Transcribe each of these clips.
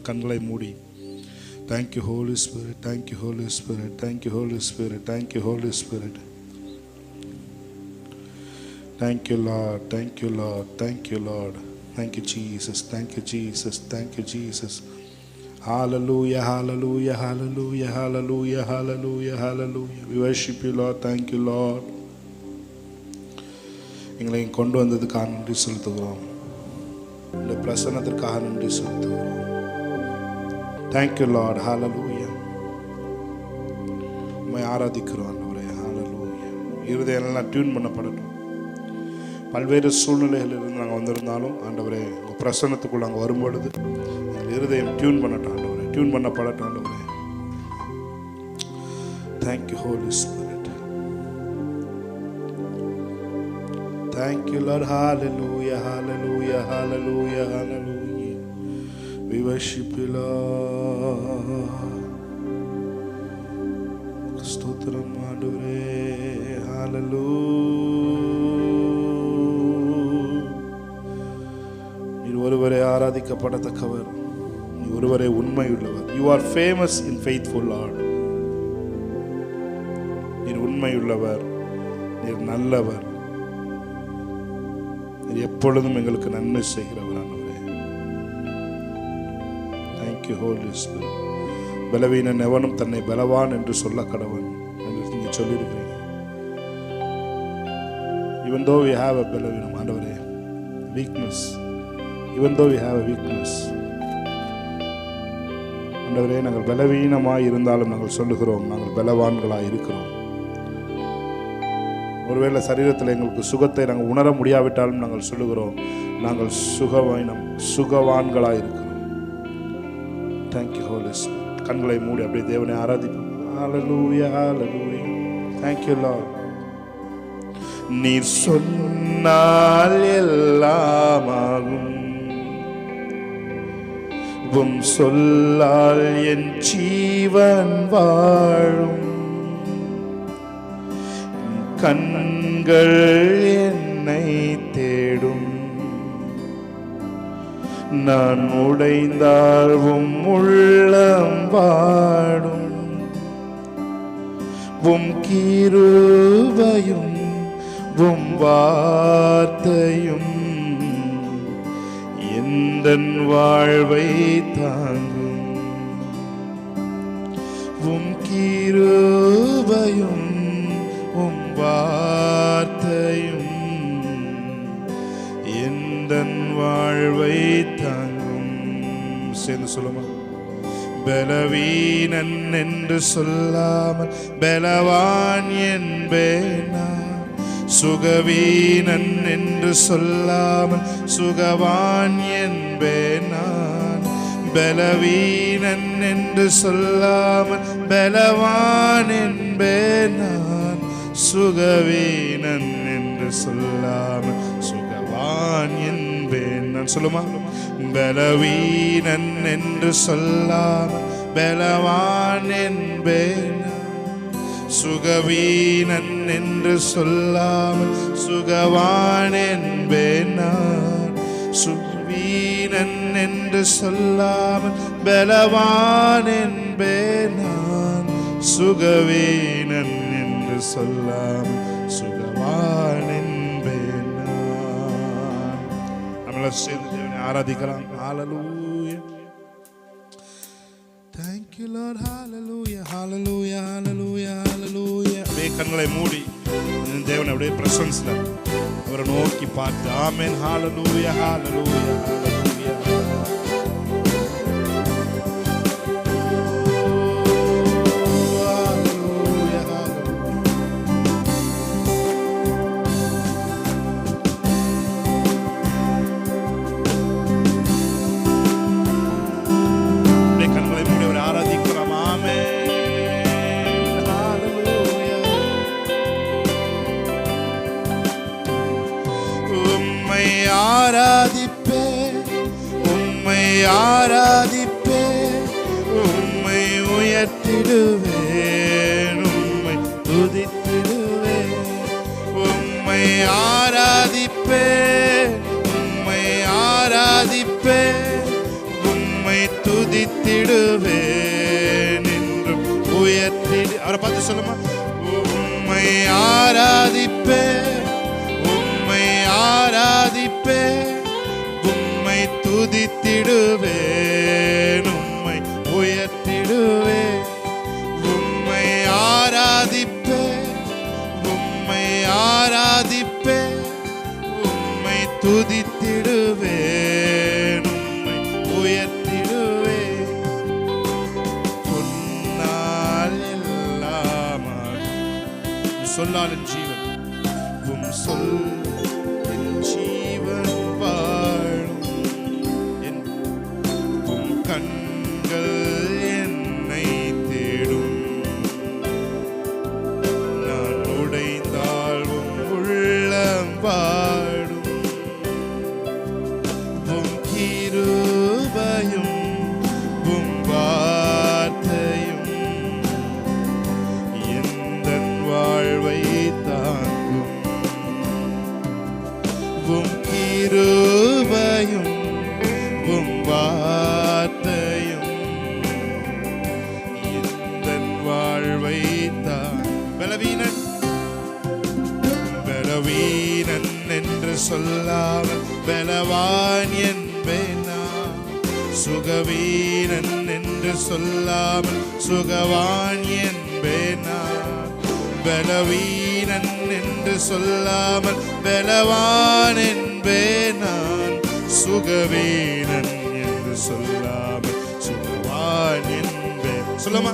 கண்களை மூடி. Thank you Holy Spirit, thank you Holy Spirit, thank you Holy Spirit, thank you Holy Spirit. Thank you Lord, thank you Lord, thank you Lord, thank you Jesus, thank you Jesus, thank you Jesus. Hallelujah, hallelujah, hallelujah, hallelujah, hallelujah, hallelujah. We worship you Lord, thank you Lord. எங்களை கொண்டு வந்ததுக்காக நன்றி செலுத்துகிறோம். இந்த பிரசன்னத்திற்காக நன்றி செலுத்துகிறோம். Thank you Lord, hallelujah. உம்மை ஆராதிக்கிறோம் ஆண்டவரே, hallelujah. இருதயமெல்லாம் டியூன் பண்ணப்படட்டும். பல்வேறு சூழ்நிலைகளிலிருந்து நாங்கள் வந்திருந்தாலும் ஆண்டவரே உங்கள் பிரசன்னத்துக்குள்ள நாங்கள் வரும்பொழுது எங்கள் இருதயம் டியூன் பண்ணட்டும் ஆண்டவரே, டியூன் பண்ணப்படட்டும் ஆண்டவரே. Thank you Holy Spirit. Thank you Lord, hallelujah, hallelujah, hallelujah, hallelujah. We worship you Lord. ஸ்தோத்திரம் ஆண்டவரே, hallelujah. நீர் ஒருவரே ஆராதிக்கப்படத்தக்கவர், நீ ஒருவரே உண்மையுள்ளவர். You are famous in faithful Lord. நீர் உண்மையுள்ளவர், நீர் நல்லவர், நீர் எப்பொழுதும் எங்களுக்கு நன்மை செய்கிறவர் ஆண்டவரே. Thank you Holy Spirit. பலவீனன் எவனும் தன்னை பலவான் என்று சொல்ல கடவன் என்று நீங்க சொல்லியிருக்கிறீங்க. Even though we have a பலவீனம் ஆண்டவரே, weakness, even though we have a weakness ஆண்டவரே, நாங்கள் பலவீனமாய் இருந்தாலும் நாங்கள் சொல்லுகிறோம் நாங்கள் பலவான்களாய் இருக்கிறோம். ஒருவேளை சரீரத்தில் எங்களுக்கு சுகத்தை நாங்கள் உணர முடியாவிட்டாலும் நாங்கள் சொல்லுகிறோம் நாங்கள் சுகவான்களாய் இருக்கிறோம். Thank you Holy Spirit. கண்களை மூடி அப்படியே தேவனை ஆராதிப்போம். Hallelujah, hallelujah. Thank you Lord. நீர் சொன்னால் எல்லாமாகும், உம் சொல்லால் என் ஜீவன் வாழும். கண்கள் என்னை தேடும், நான் உடைந்தால் உம் உள்ளம் வாடும். உம் கிருபையும் உம் வார்த்தையும் எந்தன் வாழ்வை தாங்கும். உம் கிருபையும் உம் வார்த்தையும் எந்தன் வாழ்வை தாங்கும். சேர்ந்து சொல்லுமா? பலவீனன் என்று சொல்லாமல் பலவான் என்பேனா, சுகவீனன் என்று சொல்லாமல் சுகவான் என்பேனான். பலவீனன் என்று சொல்லாமல் பலவான் என்பேனான், சுகவீனன் என்று சொல்லாமல் சுகவான் என்பேன். நான் சொல்லுமா? பலவீனன் என்று சொல்லாமல் பலவான் என்பேன், சுகவீனன் என்று சொல்லாமல் சுகவான் என்பேன் நான். சுகவீனன் என்று சொல்லாமல் பலவான் என்பேன் நான், சுகவீனன் என்று சொல்லாமல் சுகவான் என்பேன் நான். நம்மள சேர்ந்து தேவனை ஆராதிக்கலாம். Hallelujah. Thank you Lord, hallelujah, hallelujah, hallelujah, hallelujah. அப்படியே கண்களை மூடி தேவனை அப்படியே பிரசன்ஸ்ல அவரை நோக்கி பார்த்து ஆமென், hallelujah, hallelujah, hallelujah. ஆராதிப்பேன், உம்மை உயர்த்திடுவேன், உம்மை துதித்திடுவேன். உம்மை ஆராதிப்பேன், உம்மை ஆராதிப்பேன், உம்மை துதி உயர்த்திடுவேன் என்றும் உயர்த்திடு. அவரை பார்த்து சொல்லுமா, உம்மை ஆராதிப்பேன், உம்மை ஆராதிப்பேன், உம்மை துதித்திடுவேன், உம்மை உயர்த்திடுவேன், உம்மை ஆராதிப்பேன், உம்மை ஆராதிப்பேன், உம்மை துதித்திடுவேன், உம்மை உயர்த்திடுவேன். பொன்னால் எல்லாமாக சொல்லால் என் ஜீவன், உம் சொல் என் ஜீவன் வாழும், உம் கண்கள் என்னை தேடும், நான் உடைந்தால் உம் உள்ளம் பாடும், உம் கிருபையும் உம் வார்த்தையும் எந்தன் வாழ்வை தாங்கும், உம் கிருபையும் உம் வார்த்தையும் எந்தன் வாழ்வை தாங்கும். பலவீனன் பலவீனன் என்று சொல்லாமல் பலவான் என்பேன் நான், சுகவீனன் என்று சொல்லாமல் சுகவான் என்பேன் நான், பலவீனன் என்று சொல்லாமல் பலவான் என்பேன் நான், சுகவீனன் என்று சொல்லாமல் சுகவான் என்பேன். சொல்லுமா,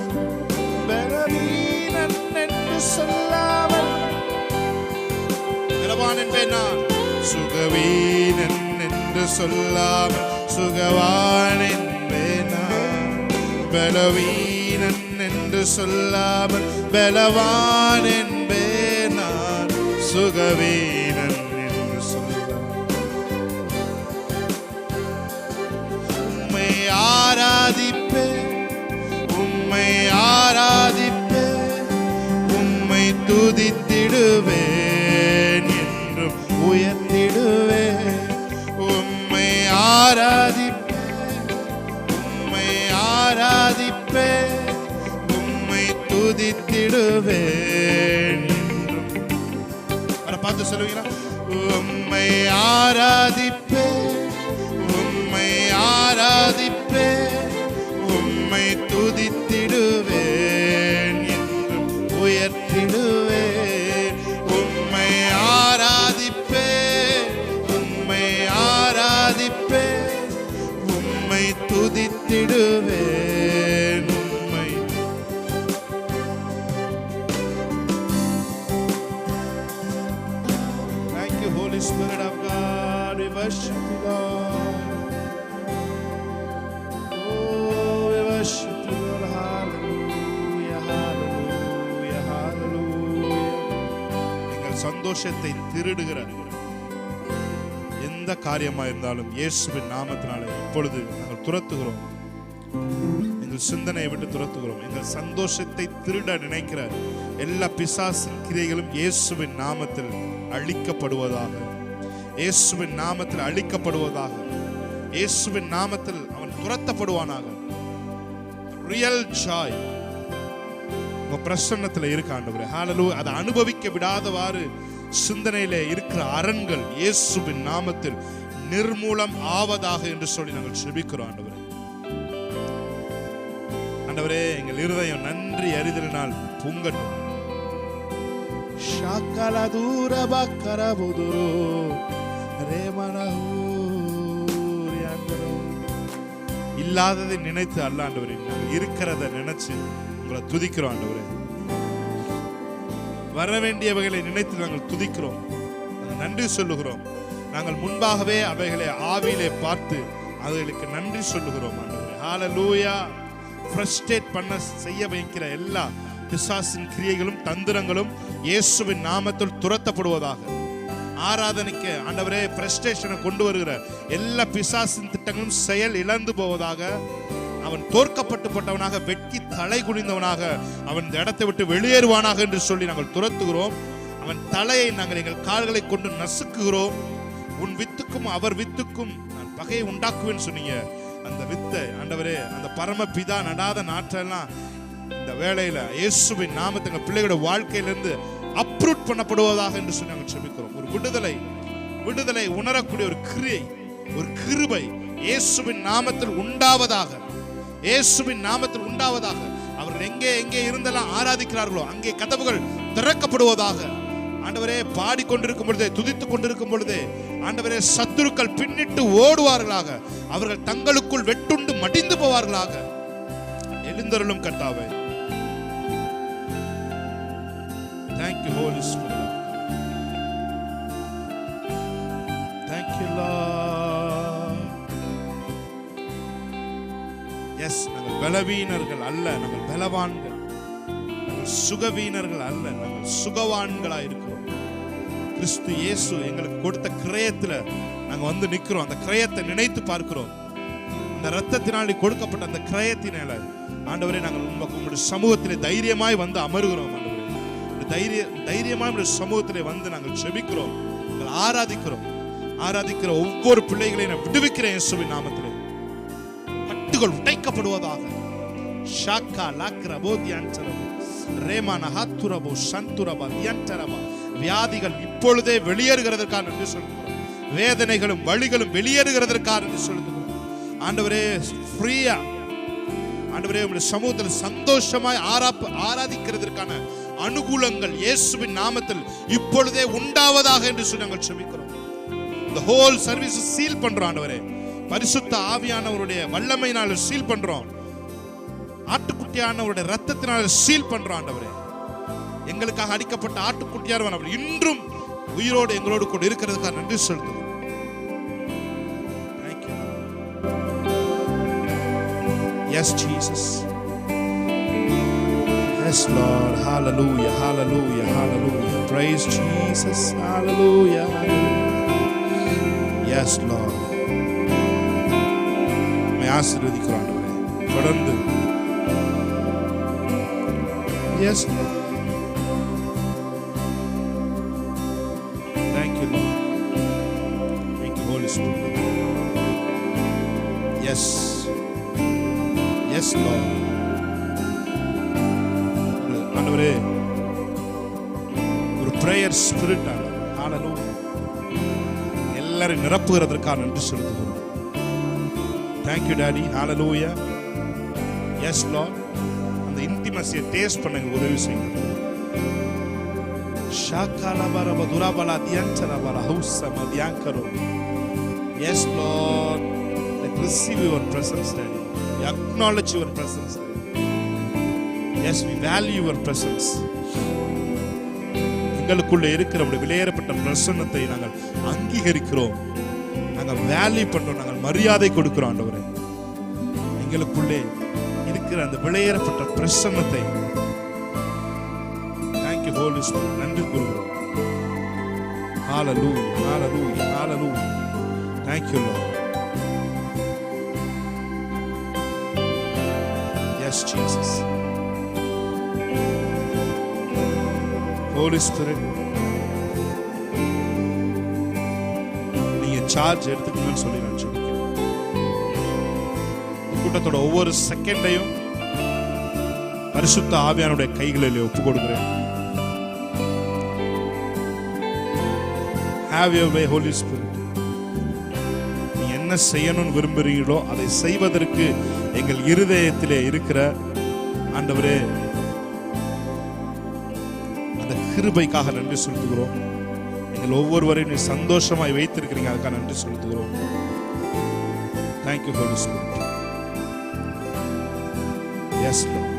பலவீனன் என்று சொல்லாமல் பலவான் என்பேன் நான், சுகவீனன் என்று சொல்லாமல் சுகவான் என்பேன் நான், பலவீனன் என்று சொல்லாமல் பலவான் என்பேன் நான், சுகவீனன் என்று சொல்லாமல். உம்மை ஆராதிப்பேன், உம்மை ஆராதிப்பேன், உம்மை துதித்திடுவேன் என்றும் உயர்த்திடுவேன், உம்மை ஆராதிப்பேன், உம்மை ஆராதிப்பேன், உம்மை துதித்திடுவேன் என்றும். அவரை பார்த்து சொல்லுவீங்களா, உம்மை ஆராதிப்பேன், உம்மை ஆராதிப்பேன், உம்மை துதித்திடுவேன் என்றும் உயர்த்திடுவேன், உம்மை ஆராதிப்பேன், உம்மை ஆராதிப்பேன், உம்மை துதித்திடுவேன், உம்மை. Thank you, Holy Spirit of God. We worship you, Lord. Oh, we worship you, Lord. Hallelujah, hallelujah, hallelujah. எங்கள் சந்தோஷத்தை திருடுகிற எந்த காரியமா இருந்தாலும் இயேசுவின் நாமத்தினாலே இப்பொழுது நாங்கள் துரத்துகிறோம், எங்கள் சிந்தனையை விட்டு துரத்துகிறோம். எங்கள் சந்தோஷத்தை திருட நினைக்கிற எல்லா பிசாசின் கிரியைகளும் இயேசுவின் நாமத்தில் அழிக்கப்படுவதாக, இயேசுவின் நாமத்தில் அழிக்கப்படுவதாக, இயேசுவின் நாமத்தில் அவன் துரத்தப்படுவானாக. ரியல் ஜாய் உங்க பிரசன்னத்தில் இருக்க ஆண்டவரே. ஹல்லேலூயா. அதை அனுபவிக்க விடாதவாறு சிந்தனையிலே இருக்கிற அரண்கள் இயேசுவின் நாமத்தில் நிர்மூலம் ஆவதாக என்று சொல்லி நாங்கள் செபிக்கிறோம் ஆண்டவரே. ஆண்டவரே, எங்கள் இருதயம் நன்றி அறிதலினால் பொங்கட்டும். இல்லாததை நினைத்து அல்ல ஆண்டவரே, நாங்கள் இருக்கிறத நினைச்சு உங்களை துதிக்கிறோம் ஆண்டவரே. வர வேண்டியவைகளை நினைத்து நாங்கள் துதிக்கிறோம், நன்றி சொல்லுகிறோம். நாங்கள் முன்பாகவே அவைகளை ஆவியிலே பார்த்து அதுகளுக்கு நன்றி சொல்லுகிறோம் ஆண்டவரே. ஹல்லேலூயா. ஃப்ரஸ்ட்ரேட் பண்ண செய்ய வைக்கிற எல்லா பிசாசின் கிரியைகளும் தந்திரங்களும் இயேசுவின் நாமத்தில் துரத்தப்படுவதாக. ஆராதனைக்கு ஆண்டவரே ஃப்ரஸ்ட்ரேஷனை கொண்டு வருகிற எல்லா பிசாசின் திட்டங்களும் செயல் இழந்து போவதாக. அவன் தோற்கப்பட்டுப்பட்டவனாக, வெட்கி தலை குனிந்தவனாக அவன் இந்த இடத்தை விட்டு வெளியேறுவானாக என்று சொல்லி நாங்கள் துரத்துகிறோம். அவன் தலையை நாங்கள் எங்கள் கால்களை கொண்டு நசுக்குகிறோம். உன் வித்துக்கும் அவர் வித்துக்கும் நான் பகையை உண்டாக்குவேன்னு சொன்னீங்க. அந்த வித்தை ஆண்டவரே, அந்த பரமபிதா நடாத நாற்றெல்லாம் இந்த வேளையில இயேசுவின் நாமத்துங்க பிள்ளைகளோட வாழ்க்கையிலிருந்து அப்ரூட் பண்ணப்படுவதாக என்று சொல்லி நாங்கள் செபிக்கிறோம். ஒரு விடுதலை உணரக்கூடிய ஒரு கிரியை, ஒரு கிருபை இயேசுவின் நாமத்தில் உண்டாவதாக, இயேசுவின் நாமத்தில் உண்டாவதாக. அவர்கள் எங்கே இருந்தெல்லாம் ஆராதிக்கிறார்களோ அங்கே கதவுகள் திறக்கப்படுவதாக. ஆண்டவரே, பாடிக்கொண்டிருக்கும் பொழுதே, துதித்துக் கொண்டிருக்கும் பொழுதே ஆண்டவரே, சத்துருக்கள் பின்னிட்டு ஓடுவார்களாக, அவர்கள் தங்களுக்குள் வெட்டுண்டு மடிந்து போவார்களாக. எழுந்தருளும் கர்த்தாவே. Thank you Holy Spirit. Thank you Lord. Yes, நாங்கள் பலவீனர்கள் அல்ல, நாங்கள் பலவான்கள். நாங்கள் சுகவீனர்கள் அல்ல, நாங்கள் சுகவான்களாய் இருக்கிறோம். கிறிஸ்து இயேசு எங்களுக்கு கொடுத்த கிரயத்துல நாங்க வந்து நிக்கிறோம். அந்த கிரயத்தை நினைத்து பார்க்கிறோம். அந்த இரத்தத்தினாலே கொடுக்கப்பட்ட அந்த கிரயத்தினால ஆண்டவரே, நாங்கள் உங்களுடைய சமூகத்திலே தைரியமாய் வந்து அமருகிறோம். ஆண்டவரே, தைரியமாய் உங்களுடைய சமூகத்திலே வந்து நாங்கள் ஜெபிக்கிறோம், நாங்கள் ஆராதிக்கிற ஒவ்வொரு பிள்ளைகளையும் நான் விடுவிக்கிறேன் இயேசுவின் நாமத்திலே. கட்டுகள் உடைக்கப்படுவதாக. ஷாக்கா லாக்ரபோ தியான்சரபோ ரேமான ஹாத்துரபோ சந்துரபா தியான்சரபா. வியாதிகள் இப்பொழுதே வெளியேறுகிறதற்காக நன்றி சொல்கிறோம். வேதனைகளும் வலிகளும் வெளியேறுகிறதற்காக நன்றி சொல்கிறோம். ஆண்டவரே, ஃப்ரீயா ஆண்டவரே, உங்களுடைய சமூகத்தில் சந்தோஷமாய் ஆராதிக்கிறதற்கான அனுகூலங்கள் இயேசுவின் நாமத்தில் இப்பொழுதே உண்டாவதாக என்று சொல்லி நாங்கள் செபிக்கிறோம். இந்த ஹோல் சர்வீஸ் சீல் பண்றோம் ஆண்டவரே. பரிசுத்த ஆவியானவருடைய வல்லமையினால சீல் பண்றோம். ஆட்டுக்குட்டியானவருடைய ரத்தத்தினால சீல் பண்றோம் ஆண்டவரே. எங்களுக்காக அடிக்கப்பட்ட ஆட்டுக்குட்டியார் அவர் இன்றும் உயிரோடு எங்களோடு கூட இருக்கிறதுக்காக நன்றி செலுத்துவோம். Thank you. Yes Jesus. Yes Lord. Hallelujah. Hallelujah. Hallelujah. Praise Jesus. Hallelujah. Yes Lord. மே ஆசீர்வதிக்கிறோம் ஆண்டவரே. தொடர்ந்து. Yes Lord. Thank you Lord. Thank you Holy Spirit. Yes. Yes Lord. ஆண்டவரே, ஒரு பிரேயர் ஸ்பிரிட் ஹalleluya எல்லாரும் நிரப்புகிறதற்காக நன்றி செலுத்துகிறோம். Thank you Daddy. Hallelujah. Yes Lord. அந்த இன்டிமசியை taste பண்ண உதவி செய்யுங்க. ஷாகாலபரப துராபலா தியன்சரபலா ஹௌசம தியாங்கரோ. Yes Lord. Let receive your presence Daddy. We acknowledge your presence Daddy. Yes, we value your presence. எங்களுக்குள்ள இருக்கிற விலையேறப்பட்ட பிரசன்னத்தை நாங்கள் அங்கீகரிக்கிறோம், நாங்கள் வேல்யூ பண்றோம், நாங்கள் மரியாதை கொடுக்கிறோம் ஆண்டவரே. எங்களுக்குள்ளே இருக்கிற அந்த விலையேறப்பட்ட பிரசன்னத்தை Thank you Holy Spirit. நன்றி கூறுகிறோம். Hallelujah. Hallelujah. Hallelujah. Thank you Lord. Yes Jesus. Holy Spirit, நீங்க சார்ஜ் எடுத்துக்கணும்னு சொல்லி நான் சொல்லிக்கிறேன். கூட்டத்தோட ஒவ்வொரு செகண்டையும் பரிசுத்த ஆவியானுடைய கைகளில் ஒப்பு கொடுக்கிறேன். Have your way Holy Spirit. நீ என்ன செய்யணும்னு விரும்புறீங்களோ அதை செய்வதற்கு எங்கள் இருதயத்திலே இருக்கிற ஆண்டவரே கிருபைக்காக நன்றி செலுத்துகிறோம். எங்கள் ஒவ்வொருவரையும் நீ சந்தோஷமாய் வைத்திருக்கிறீங்க, அதுக்காக நன்றி செலுத்துகிறோம். Thank you Holy Spirit. Yes Lord.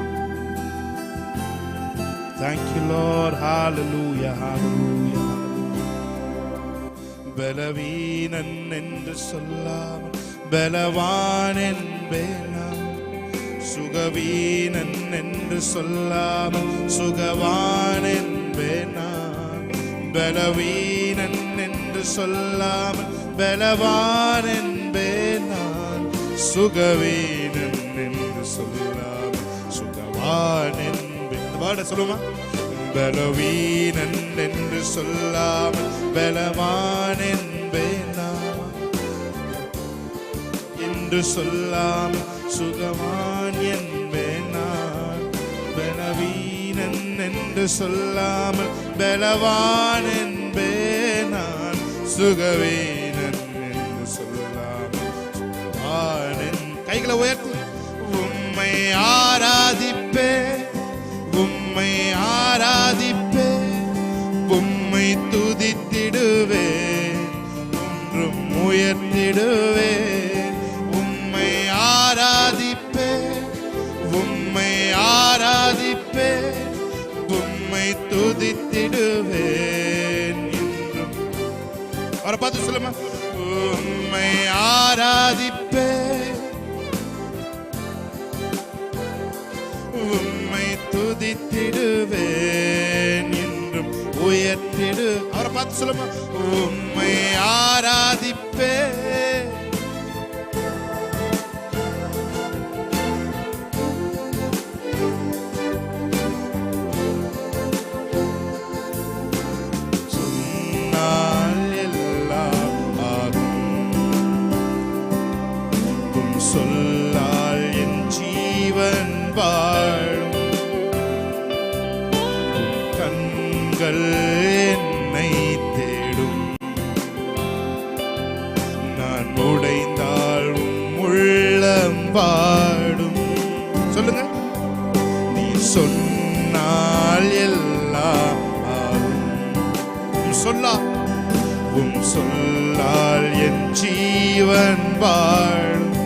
Thank you Lord. Hallelujah. Hallelujah. பலவீனன் என்று சொல்லாமல் பலவான் என்பேனா, சுகவீனன் என்று சொல்லாமல் சுகவான் நான், பலவீனன் என்று சொல்லாமல் பலவான் என்பேன் நான், சுகவீனன் என்று சொல்லாமல் சுகவான் என்பேன். வாட சொல்லுமா, பலவீனன் என்று சொல்லாமல் பலவான் என்பேன் நான், என் என்று சொல்லாமல் சுகவான் என்பேன் நான். பலவீனன் என்று சொல்லாமல் பலவான் என்பேன் நான். சுகவீனன் என்று சொல்லாமல் சுகவான். கைகளை உயர்த்தி உம்மை ஆராதிப்பேன், உம்மை ஆராதிப்பேன், உம்மை துதித்திடுவேன், ஒன்றும் உயர்த்திடுவேன். உம்மை ஆராதிப்பேன், உம்மை ஆராதிப்பேன், உம்மை துதித்திடுவேன் என்றும். அவரை பார்த்து சொல்லுமா, உம்மை ஆராதிப்பேன், உம்மை துதித்திடுவேன் என்றும் உயர்த்திடு. அவரை பார்த்து சொல்லுமா, உம்மை ஆராதிப்பேன், சொன்னால் எல்லாம் ஆகும், உம் சொல்லால் என் ஜீவன் வாழும், கண்கள் என்னை தேடும், நான் உடைந்தால் உள்ளம் வாடும். சொல்லுங்க, நீ சொன்னால் எல்லாம் ஆகும், உம் சொல்லால் என் ஜீவன் வாழும்,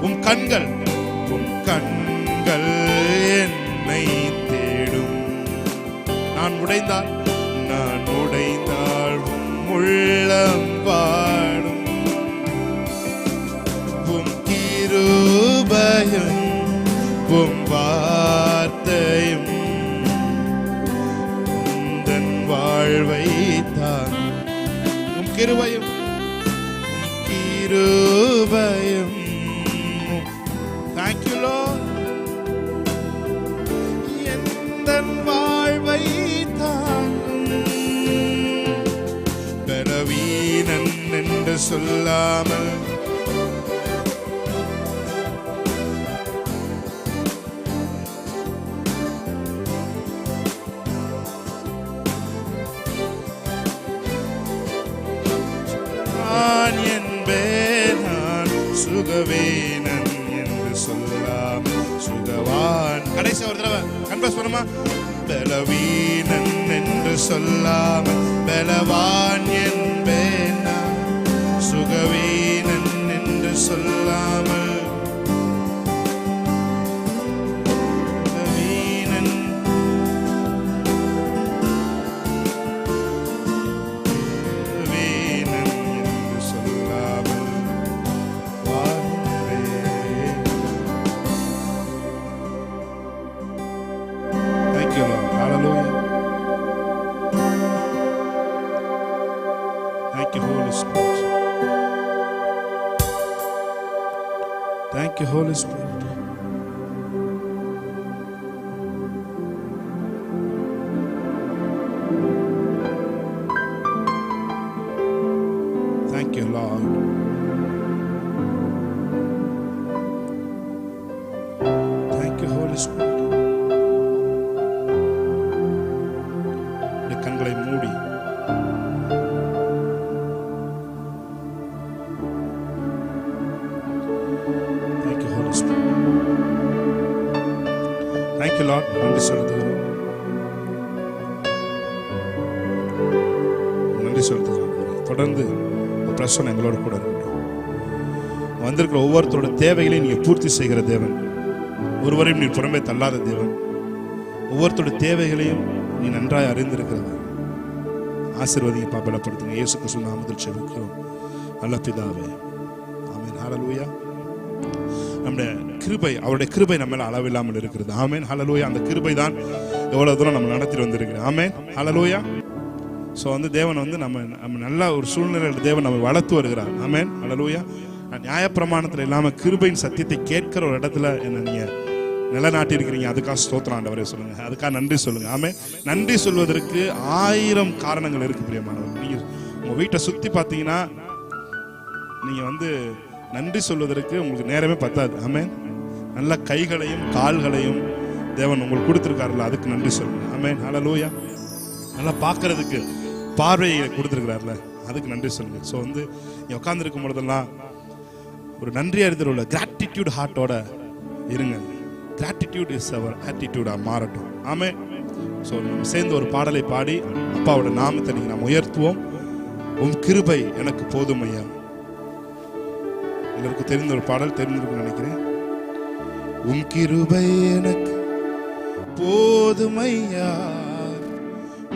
உம் கண்கள் என்னை தேடும், நான் உடைந்தால் உள்ளம் வாடும், உம் கிருபையும் உம் வார்த்தையும் உந்தன் வாழ்வை தான். உம் கிருபையும் Thank you Lord. எந்தன் வாழ்வை தாங்கும், பலவீனன் என்று சொல்லாமல் நான் என்பேன், நான் சுகவீனன் என்று சொல்லாமல் சுகவான். கடைசி ஒரு தடவை கன்ஃபஸ் பண்ணுமா, பலவீனன் என்று சொல்லாமல் பலவான் என்பேன் நான். சுகவீனன் என்று சொல்லாமல் Thank you, Holy Spirit. Thank you, Lord. Thank you, Holy Spirit. கண்களை மூடி Thank you Lord. நன்றி செலுத்துகிறோம். தொடர்ந்து பிரசன்னம் எங்களோட கூட இருக்கட்டும். வந்திருக்கிற ஒவ்வொருத்தரோட தேவைகளையும் நீங்க பூர்த்தி செய்கிற தேவன், ஒருவரையும் நீ புறம்பே தள்ளாத தேவன், ஒவ்வொருத்தரோட தேவைகளையும் நீ நன்றாய் அறிந்திருக்கிறது. ஆசீர்வதிங்க, பலப்படுத்துங்க. இயேசு கிறிஸ்து நாமத்தில் ஜெபிக்கிறோம் நல்ல பிதாவே, ஆமென். ஹல்லேலூயா. நம்முடைய கிருபை, அவருடைய கிருபை நம்ம மேல அளவில்லாமல் இருக்கிறது. ஆமென். ஹல்லேலூயா. அந்த கிருபை தான் எவ்வளவு தூரம் நம்ம நடத்திட்டு வந்திருக்கிறோம். ஆமென். ஹல்லேலூயா. ஸோ தேவன் நம்ம நல்ல ஒரு சூழ்நிலையில் தேவன் நம்ம வளர்த்து வருகிறார். ஆமென். ஹல்லேலூயா. நியாயப்பிரமாணத்தில் இல்லாமல் கிருபையின் சத்தியத்தை கேட்கிற ஒரு இடத்துல என்ன நீங்க நிலநாட்டி இருக்கிறீங்க. அதுக்காக ஸ்தோத்திரம் ஆண்டவரே சொல்லுங்க. அதுக்காக நன்றி சொல்லுங்க. ஆமென். நன்றி சொல்வதற்கு 1000 காரணங்கள் இருக்கு பிரியமானவர். நீங்க உங்க வீட்டை சுத்தி பார்த்தீங்கன்னா நீங்க நன்றி சொல்வதற்கு உங்களுக்கு நேரமே பத்தாது. ஆமென். நல்ல கைகளையும் கால்களையும் தேவன் உங்களுக்கு கொடுத்துருக்காருல்ல, அதுக்கு நன்றி சொல்லுங்க. ஆமென். ஹல்லேலூயா. நல்லா பார்க்கறதுக்கு பார்வையை கொடுத்துருக்கிறாருல, அதுக்கு நன்றி சொல்லுங்க. ஸோ நீ உட்காந்துருக்கும் பொழுதெல்லாம் ஒரு நன்றி அறிதல் உள்ள கிராட்டிடியூட் ஹார்ட்டோட இருங்க. கிராட்டிடியூட் இஸ் அவர் ஆட்டிடியூடாக மாறட்டும். ஆமென். ஸோ நம்ம சேர்ந்து ஒரு பாடலை பாடி அப்பாவோட நாமத்தை நீங்கள் நாம் உயர்த்துவோம். உம் கிருபை எனக்கு போதும் ஐயா. எல்லாருக்கும் தெரிந்த ஒரு பாடல், தெரிஞ்சிருக்குன்னு நினைக்கிறேன். உம் கிருபை எனக்கு போதும் ஐயா,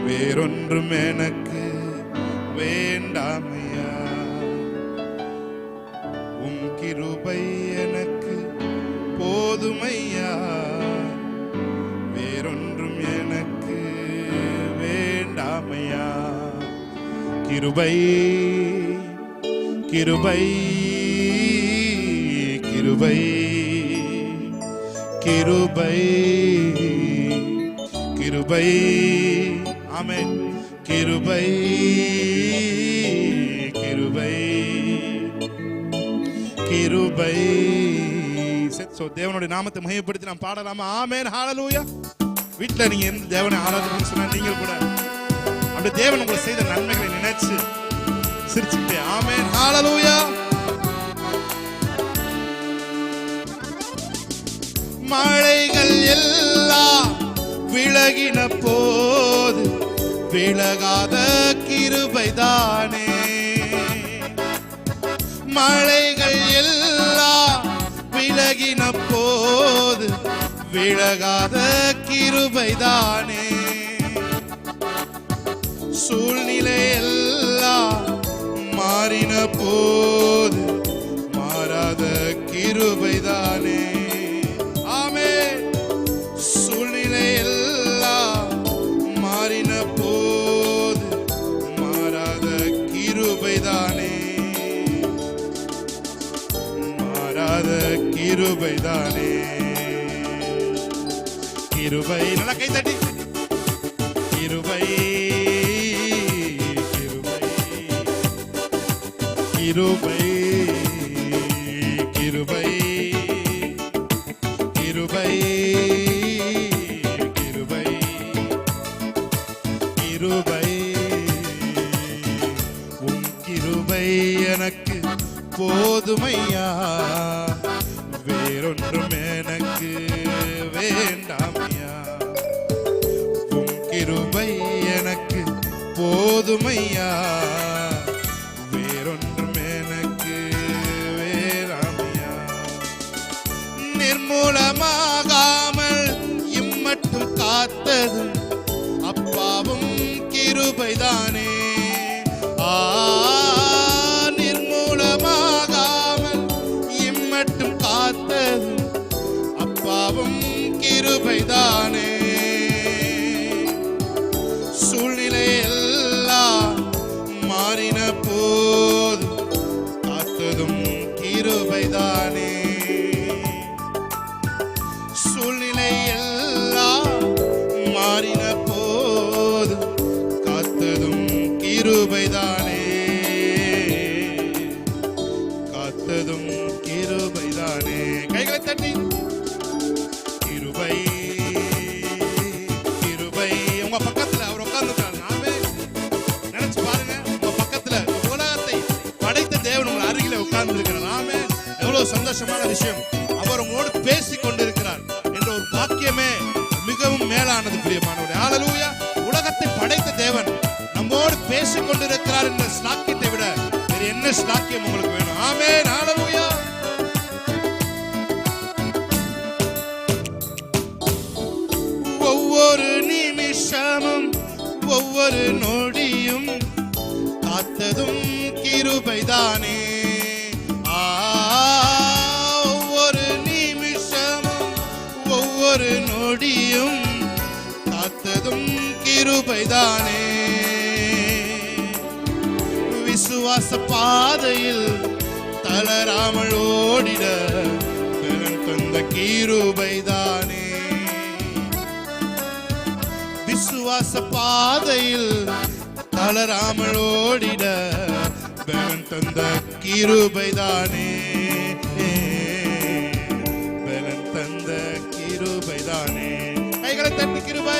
வேறொன்றும் எனக்கு வேண்டாம் ஐயா. உம் கிருபை எனக்கு போதும் ஐயா, வேறொன்றும் எனக்கு வேண்டாம் ஐயா. கிருபை கிருபை கிருபை கிருபை கிருபை. ஆமென். கிருபை கிருபை கிருபை. சோ தேவனுடைய நாமத்தை மகிமைப்படுத்தி நாம் பாடலாமா? ஆமென். ஹல்லேலூயா. வீட்டில் நீங்க எந்த தேவனை ஆராதிக்கணும்னு சொன்னா நீங்க கூட அப்படி தேவன் உங்களுக்கு செய்த நன்மைகளை நினைச்சு சிரிச்சுக்கிட்டே ஆமென். ஹல்லேலூயா. மழைகள் எல்லாம் விலகின போது விலகாத கிருபைதானே. மழைகள் எல்லாம் விலகின போது விலகாத கிருபைதானே. சூழ்நிலை எல்லாம் மாறின போது மாறாத கிருபைதானே. ஆமென். சூழ்நிலை எல்லாம் மாறின போது மாறாத கிருபைதானே. மாறாத கிருபைதானே. கிருபை. நல்லா கை தட்டி. கிருபை கிருபை கிருபை கிருபை கிருபை கிருபை. உம் கிருபை எனக்கு போதுமையா, வேறொன்றும் எனக்கு வேண்டாமையா. உம் கிருபை எனக்கு போதுமையா, நிர்மூலமாகாமல் இம்மட்டும் காத்ததும் அப்பாவும் கிருபைதானே. நிர்மூலமாகாமல் இம்மட்டும் காத்ததும் அப்பாவும் கிருபைதானே. சூழ்நிலை எல்லாம் மாறின போது காத்ததும் கிருபைதானே. சூழ்நிலை எல்லாம் மாறின போது காத்ததும் கிருபைதானே. காத்ததும் கிருபைதானே. கைகளை தட்டி. கிருபை கிருபை. உங்க பக்கத்துல அவர் உட்கார்ந்துருக்காரு. நாமே நினைச்சு பாருங்க, உங்க பக்கத்துல உலகத்தை படைத்த தேவன் உங்க அருகில உட்கார்ந்து இருக்கிறார். நாமே எவ்வளவு சந்தோஷமான விஷயம். அவர் உங்களோடு பேசிக் கொண்டிருக்கிறார் என்ற ஒரு பாக்கியமே மிகவும் மேலானது பிரியமானவரே. ஹல்லேலூயா. உலகத்தை படைத்த தேவன் நம்மோடு பேசிக் கொண்டிருக்கிறார் என்ற ஸ்லாக்கியத்தை விட வேறு என்ன ஸ்லாக்கியம் உங்களுக்கு வேணும்? ஆமென். ஹல்லேலூயா. ஒவ்வொரு நிமிஷமும் ஒவ்வொரு நொடியும் காத்ததும் கிருபைதானே. ஒவ்வொரு நொடியும் காத்ததும் கிருபைதானே. விசுவாச பாதையில் தளராமல் ஓடிட பலன் தந்த கிருபைதானே. விசுவாச பாதையில் தளராமல் ஓடிட பலன் தந்த கிருபைதானே, பலன் தந்த கிருபைதானே. கைகளை தட்டி கிருபை